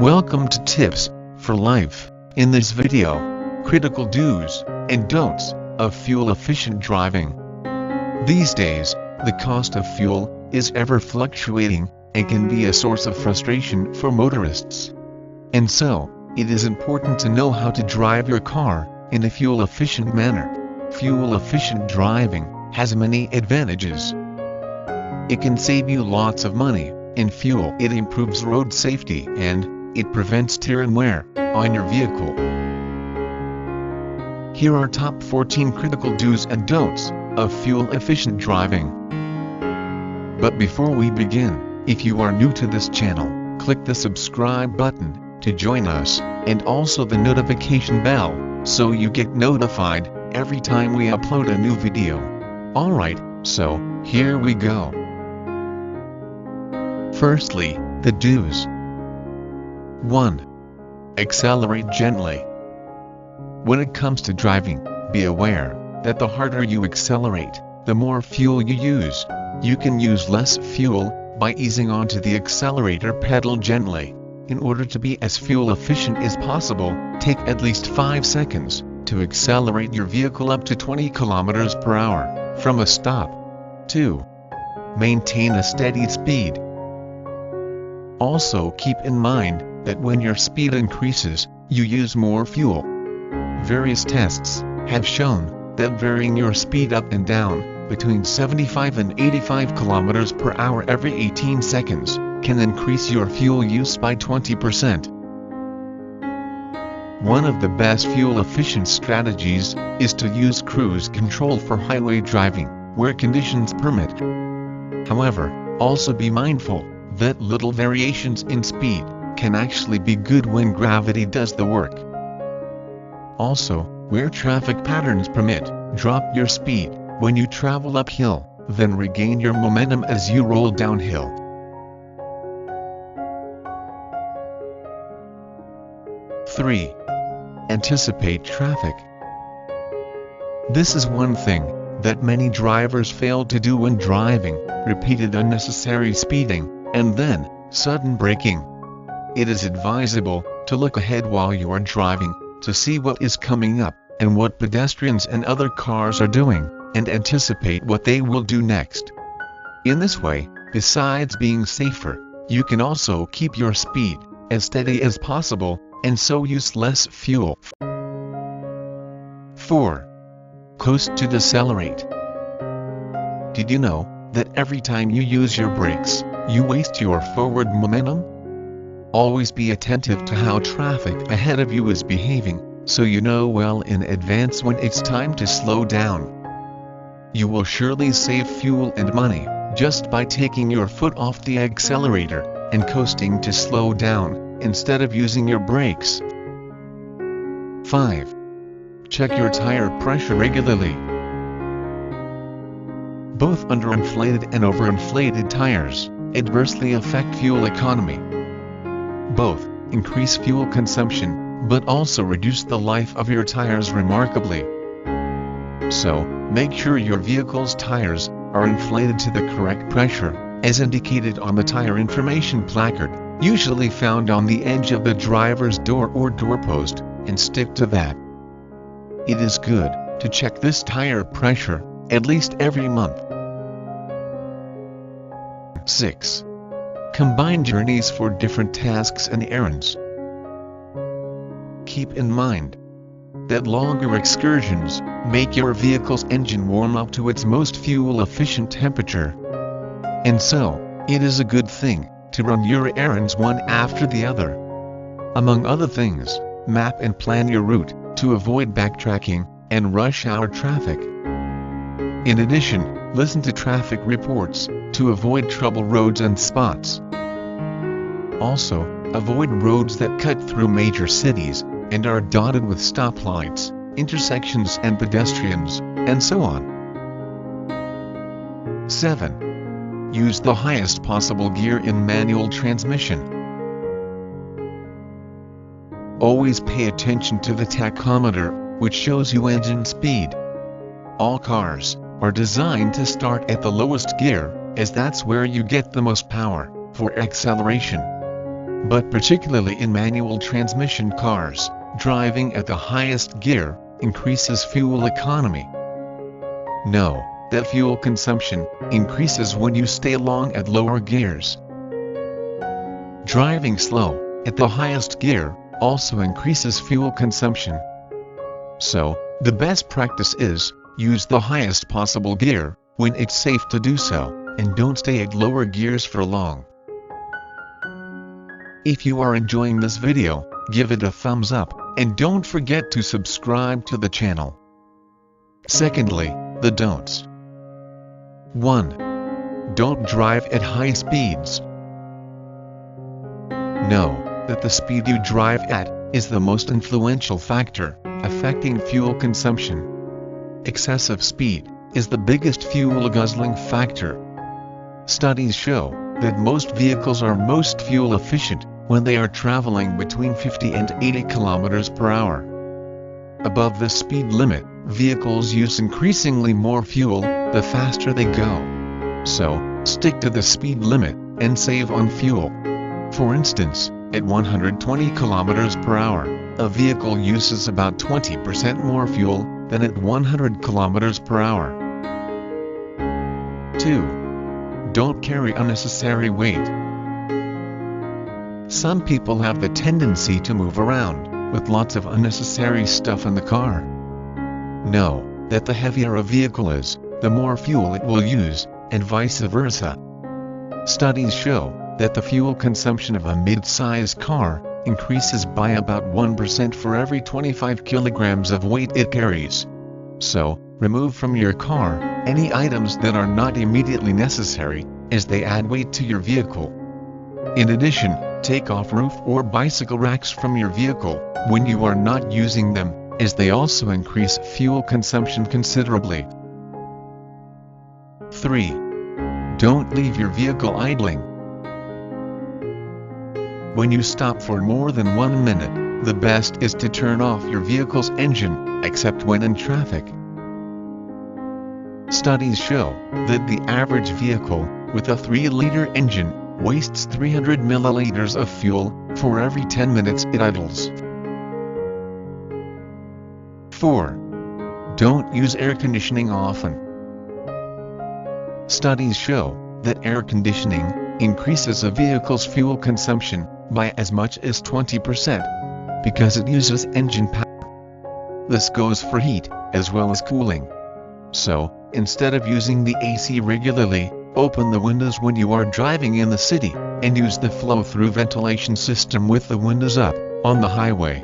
Welcome to Tips for Life. In this video, critical do's and don'ts of fuel-efficient driving. These days, the cost of fuel is ever fluctuating and can be a source of frustration for motorists. And so, it is important to know how to drive your car in a fuel-efficient manner. Fuel-efficient driving has many advantages. It can save you lots of money in fuel. It improves road safety and it prevents tear and wear on your vehicle. Here are top 14 critical do's and don'ts of fuel-efficient driving. But before we begin, if you are new to this channel, click the subscribe button to join us, and also the notification bell, so you get notified every time we upload a new video. Alright, so, here we go. Firstly, the do's. 1. Accelerate gently. When it comes to driving, be aware that the harder you accelerate, the more fuel you use. You can use less fuel by easing onto the accelerator pedal gently. In order to be as fuel efficient as possible, take at least 5 seconds to accelerate your vehicle up to 20 km per hour from a stop. 2. Maintain a steady speed. Also keep in mind that when your speed increases, you use more fuel. Various tests have shown that varying your speed up and down between 75 and 85 km per hour every 18 seconds can increase your fuel use by 20%. One of the best fuel-efficient strategies is to use cruise control for highway driving, where conditions permit. However, also be mindful that little variations in speed can actually be good when gravity does the work. Also, where traffic patterns permit, drop your speed when you travel uphill, then regain your momentum as you roll downhill. 3. Anticipate traffic. This is one thing that many drivers fail to do when driving: repeated unnecessary speeding, and then sudden braking. It is advisable to look ahead while you are driving, to see what is coming up, and what pedestrians and other cars are doing, and anticipate what they will do next. In this way, besides being safer, you can also keep your speed as steady as possible, and so use less fuel. 4. Coast to decelerate. Did you know that every time you use your brakes, you waste your forward momentum? Always be attentive to how traffic ahead of you is behaving, so you know well in advance when it's time to slow down. You will surely save fuel and money just by taking your foot off the accelerator and coasting to slow down instead of using your brakes. 5. Check your tire pressure regularly. Both underinflated and overinflated tires adversely affect fuel economy. Both increase fuel consumption, but also reduce the life of your tires remarkably. So, make sure your vehicle's tires are inflated to the correct pressure, as indicated on the tire information placard, usually found on the edge of the driver's door or doorpost, and stick to that. It is good to check this tire pressure at least every month. 6. Combine journeys for different tasks and errands. Keep in mind that longer excursions make your vehicle's engine warm up to its most fuel-efficient temperature. And so, it is a good thing to run your errands one after the other. Among other things, map and plan your route to avoid backtracking and rush hour traffic. In addition, listen to traffic reports to avoid trouble roads and spots. Also, avoid roads that cut through major cities and are dotted with stoplights, intersections and pedestrians, and so on. 7. Use the highest possible gear in manual transmission. Always pay attention to the tachometer, which shows you engine speed. All cars are designed to start at the lowest gear, as that's where you get the most power for acceleration. But particularly in manual transmission cars, driving at the highest gear increases fuel economy. Know that fuel consumption increases when you stay long at lower gears. Driving slow at the highest gear also increases fuel consumption. So, the best practice is, use the highest possible gear when it's safe to do so, and don't stay at lower gears for long. If you are enjoying this video, give it a thumbs up, and don't forget to subscribe to the channel. Secondly, the don'ts. 1. Don't drive at high speeds. Know that the speed you drive at is the most influential factor affecting fuel consumption. Excessive speed is the biggest fuel guzzling factor. Studies show that most vehicles are most fuel efficient when they are traveling between 50 and 80 km per hour. Above this speed limit, vehicles use increasingly more fuel the faster they go. So, stick to the speed limit and save on fuel. For instance, at 120 km per hour, a vehicle uses about 20% more fuel than at 100 km per hour. 2. Don't carry unnecessary weight. Some people have the tendency to move around with lots of unnecessary stuff in the car. Know that the heavier a vehicle is, the more fuel it will use, and vice versa. Studies show that the fuel consumption of a mid-size car increases by about 1% for every 25 kilograms of weight it carries. So, remove from your car any items that are not immediately necessary, as they add weight to your vehicle. In addition, take off roof or bicycle racks from your vehicle when you are not using them, as they also increase fuel consumption considerably. 3. Don't leave your vehicle idling. When you stop for more than 1 minute, the best is to turn off your vehicle's engine, except when in traffic. Studies show that the average vehicle with a 3-liter engine wastes 300 milliliters of fuel for every 10 minutes it idles. 4. Don't use air conditioning often. Studies show that air conditioning increases a vehicle's fuel consumption by as much as 20%, because it uses engine power. This goes for heat, as well as cooling. So, instead of using the AC regularly, open the windows when you are driving in the city, and use the flow-through ventilation system with the windows up, on the highway.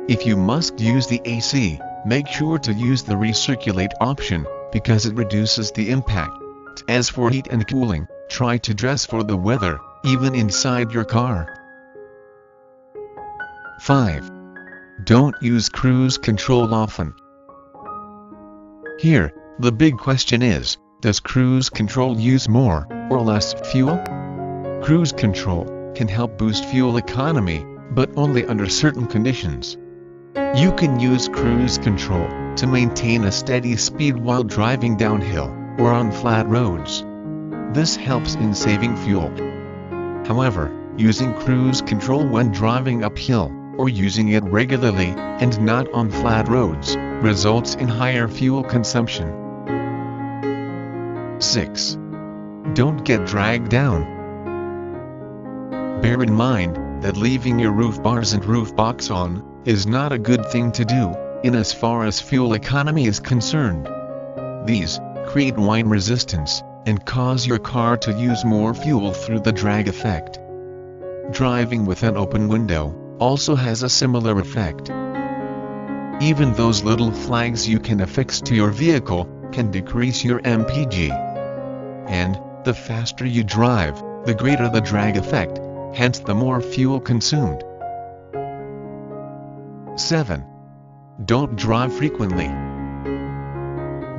If you must use the AC, make sure to use the Re-Circulate option, because it reduces the impact. As for heat and cooling, try to dress for the weather, even inside your car. 5. Don't use cruise control often. Here, the big question is, does cruise control use more or less fuel? Cruise control can help boost fuel economy, but only under certain conditions. You can use cruise control to maintain a steady speed while driving downhill or on flat roads. This helps in saving fuel. However, using cruise control when driving uphill, or using it regularly and not on flat roads, results in higher fuel consumption. 6. Don't get dragged down. Bear in mind that leaving your roof bars and roof box on is not a good thing to do, in as far as fuel economy is concerned. These create wind resistance and cause your car to use more fuel through the drag effect. Driving with an open window also has a similar effect. Even those little flags you can affix to your vehicle can decrease your MPG. And, the faster you drive, the greater the drag effect, hence the more fuel consumed. 7. Don't drive frequently.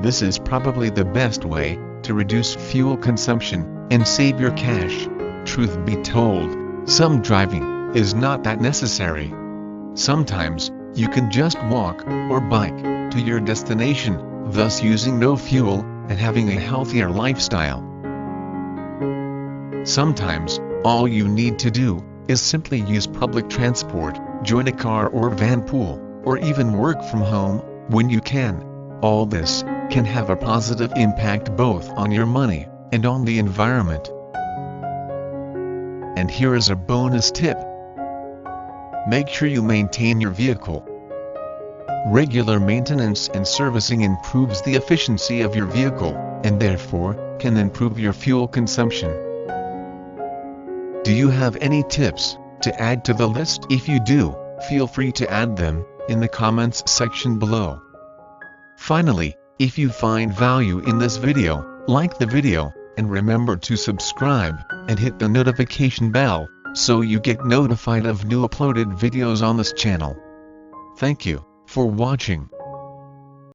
This is probably the best way to reduce fuel consumption and save your cash. Truth be told, some driving is not that necessary. Sometimes, you can just walk or bike to your destination, thus using no fuel and having a healthier lifestyle. Sometimes, all you need to do is simply use public transport, join a car or van pool, or even work from home, when you can. All this can have a positive impact both on your money and on the environment. And here is a bonus tip. Make sure you maintain your vehicle. Regular maintenance and servicing improves the efficiency of your vehicle, and therefore, can improve your fuel consumption. Do you have any tips to add to the list? If you do, feel free to add them in the comments section below. Finally, if you find value in this video, like the video, and remember to subscribe and hit the notification bell so you get notified of new uploaded videos on this channel. Thank you for watching.